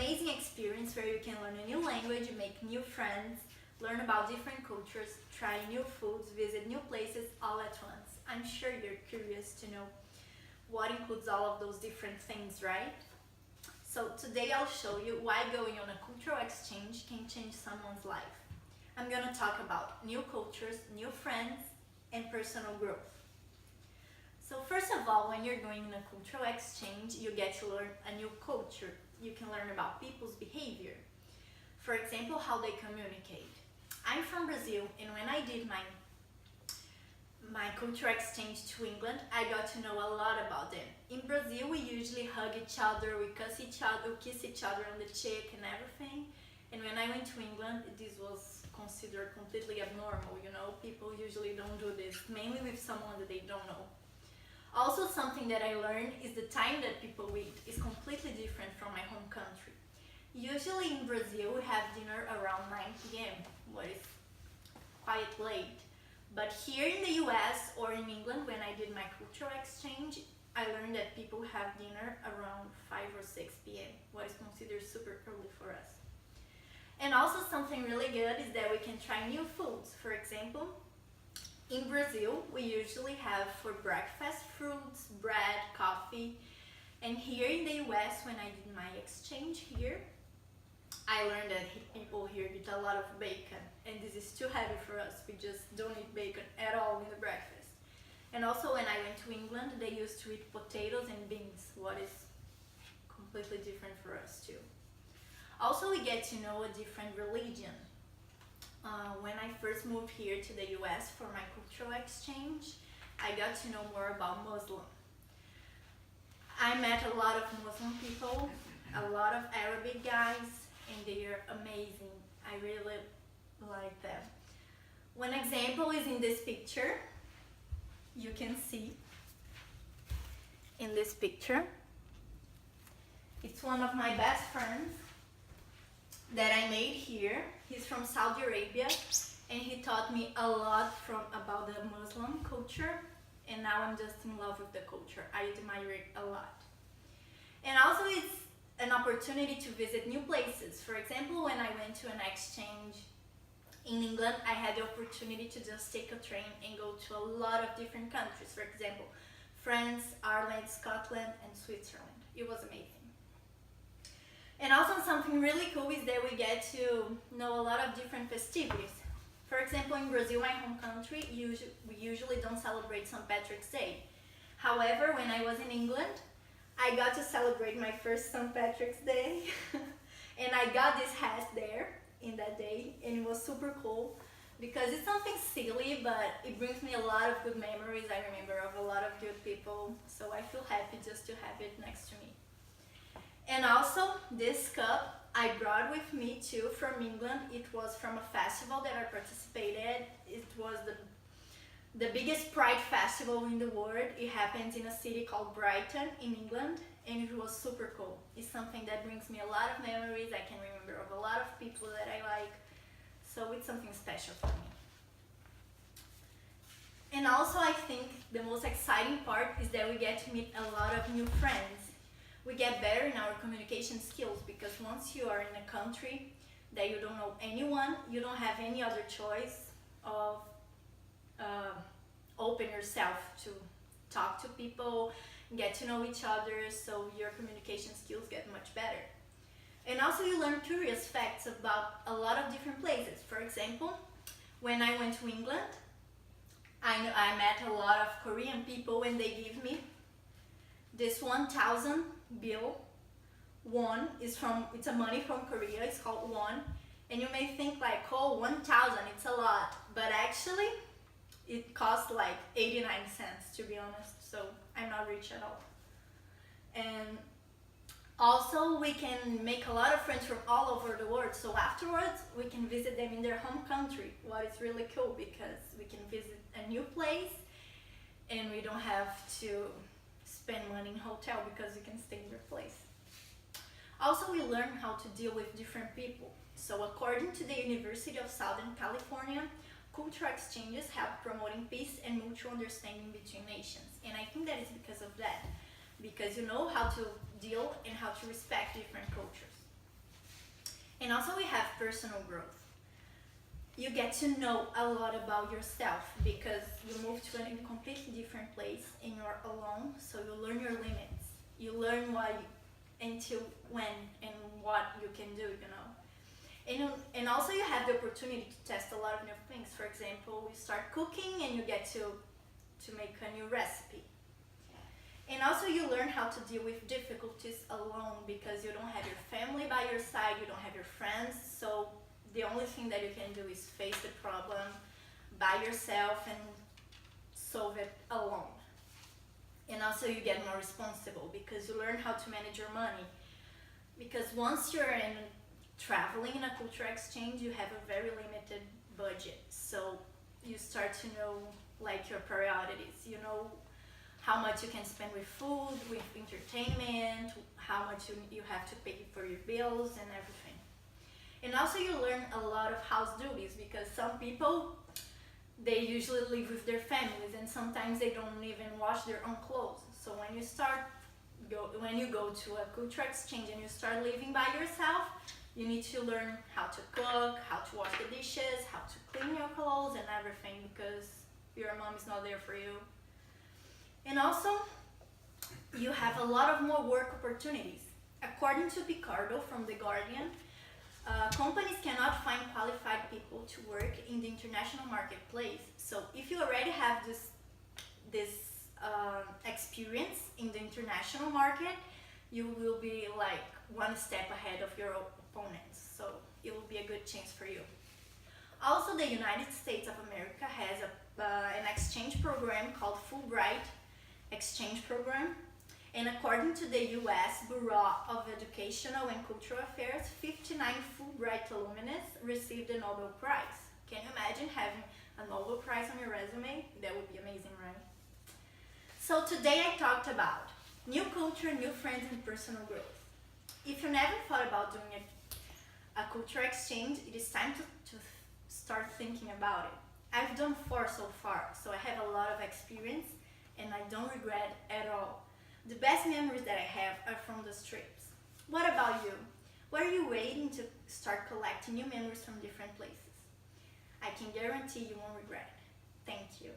amazing experience where you can learn a new language, make new friends, learn about different cultures, try new foods, visit new places all at once. I'm sure you're curious to know what includes all of those different things, right? So today I'll show you why going on a cultural exchange can change someone's life. I'm going to talk about new cultures, new friends, and personal growth. So first of all, when you're going on a cultural exchange, you get to learn a new culture. You can learn about people's behavior. For example, how they communicate. I'm from Brazil, and when I did my cultural exchange to England, I got to know a lot about them. In Brazil, we usually hug each other, we kiss each other on the cheek and everything. And when I went to England, this was considered completely abnormal, you know. People usually don't do this, mainly with someone that they don't know. Also, something that I learned is the time that people eat is completely different from my home country. Usually in Brazil, we have dinner around 9 p.m., what is quite late. But here in the US or in England, when I did my cultural exchange, I learned that people have dinner around 5 or 6 p.m., what is considered super early for us. And also something really good is that we can try new foods. For example, in Brazil, we usually have for breakfast fruits, bread, coffee. And here in the US, when I did my exchange here, I learned that people here eat a lot of bacon, and this is too heavy for us. We just don't eat bacon at all in the breakfast. And also when I went to England, they used to eat potatoes and beans, what is completely different for us too. Also, we get to know a different religion. When I first moved here to the US for my cultural exchange, I got to know more about Muslim. I met a lot of Muslim people, a lot of Arabic guys, and they are amazing. I really like them. One example is in this picture. You can see in this picture. It's one of my best friends that I made here. He's from Saudi Arabia, and he taught me a lot about the Muslim culture, and now I'm just in love with the culture. I admire it a lot. And also it's an opportunity to visit new places. For example, when I went to an exchange in England, I had the opportunity to just take a train and go to a lot of different countries. For example, France, Ireland, Scotland, and Switzerland. It was amazing. And also something really cool is that we get to know a lot of different festivities. For example, in Brazil, my home country, we usually don't celebrate St. Patrick's Day. However, when I was in England, I got to celebrate my first St. Patrick's Day. And I got this hat there in that day, and it was super cool because it's something silly, but it brings me a lot of good memories. I remember of a lot of good people, so I feel happy just to have it next to me. And also, this cup I brought with me too from England. It was from a festival that I participated. It was the biggest Pride festival in the world. It happens in a city called Brighton in England, and it was super cool. It's something that brings me a lot of memories. I can remember of a lot of people that I like, so it's something special for me. And also, I think the most exciting part is that we get to meet a lot of new friends. We get better in our communication skills because once you are in a country that you don't know anyone, you don't have any other choice of open yourself to talk to people, get to know each other, so your communication skills get much better. And also you learn curious facts about a lot of different places. For example, when I went to England, I met a lot of Korean people, and they give me this 1,000 bill. Won is it's a money from Korea, it's called won. And you may think like, oh, 1,000, it's a lot. But actually, it costs like 89 cents, to be honest. So I'm not rich at all. And also, we can make a lot of friends from all over the world. So afterwards, we can visit them in their home country. What is really cool because we can visit a new place and we don't have to spend money in hotel because you can stay in your place. Also, we learn how to deal with different people. So according to the University of Southern California, cultural exchanges help promoting peace and mutual understanding between nations. And I think that is because of that. Because you know how to deal and how to respect different cultures. And also we have personal growth. You get to know a lot about yourself because you move to a completely different place and you're alone, so you learn your limits. You learn until when and what you can do, you know. And also you have the opportunity to test a lot of new things. For example, you start cooking and you get to make a new recipe. And also you learn how to deal with difficulties alone because you don't have your family by your side, you don't have your friends, so the only thing that you can do is face the problem by yourself and solve it alone. And also you get more responsible because you learn how to manage your money. Because once you're traveling in a cultural exchange, you have a very limited budget. So you start to know like your priorities. You know how much you can spend with food, with entertainment, how much you have to pay for your bills and everything. And also you learn a lot of house duties because some people, they usually live with their families and sometimes they don't even wash their own clothes. So when you go to a cultural exchange and you start living by yourself, you need to learn how to cook, how to wash the dishes, how to clean your clothes and everything because your mom is not there for you. And also, you have a lot of more work opportunities. According to Picardo from The Guardian, companies cannot find qualified people to work in the international marketplace. So if you already have this experience in the international market, you will be like one step ahead of your opponents. So it will be a good chance for you. Also, the United States of America has an exchange program called Fulbright Exchange Program. And according to the US Bureau of Educational and Cultural Affairs, 59 Fulbright alumnus received the Nobel Prize. Can you imagine having a Nobel Prize on your resume? That would be amazing, right? So today I talked about new culture, new friends, and personal growth. If you never thought about doing a cultural exchange, it is time to start thinking about it. I've done 4 so far, so I have a lot of experience and I don't regret at all. The best memories that I have are from those trips. What about you? What are you waiting to start collecting new memories from different places? I can guarantee you won't regret it. Thank you.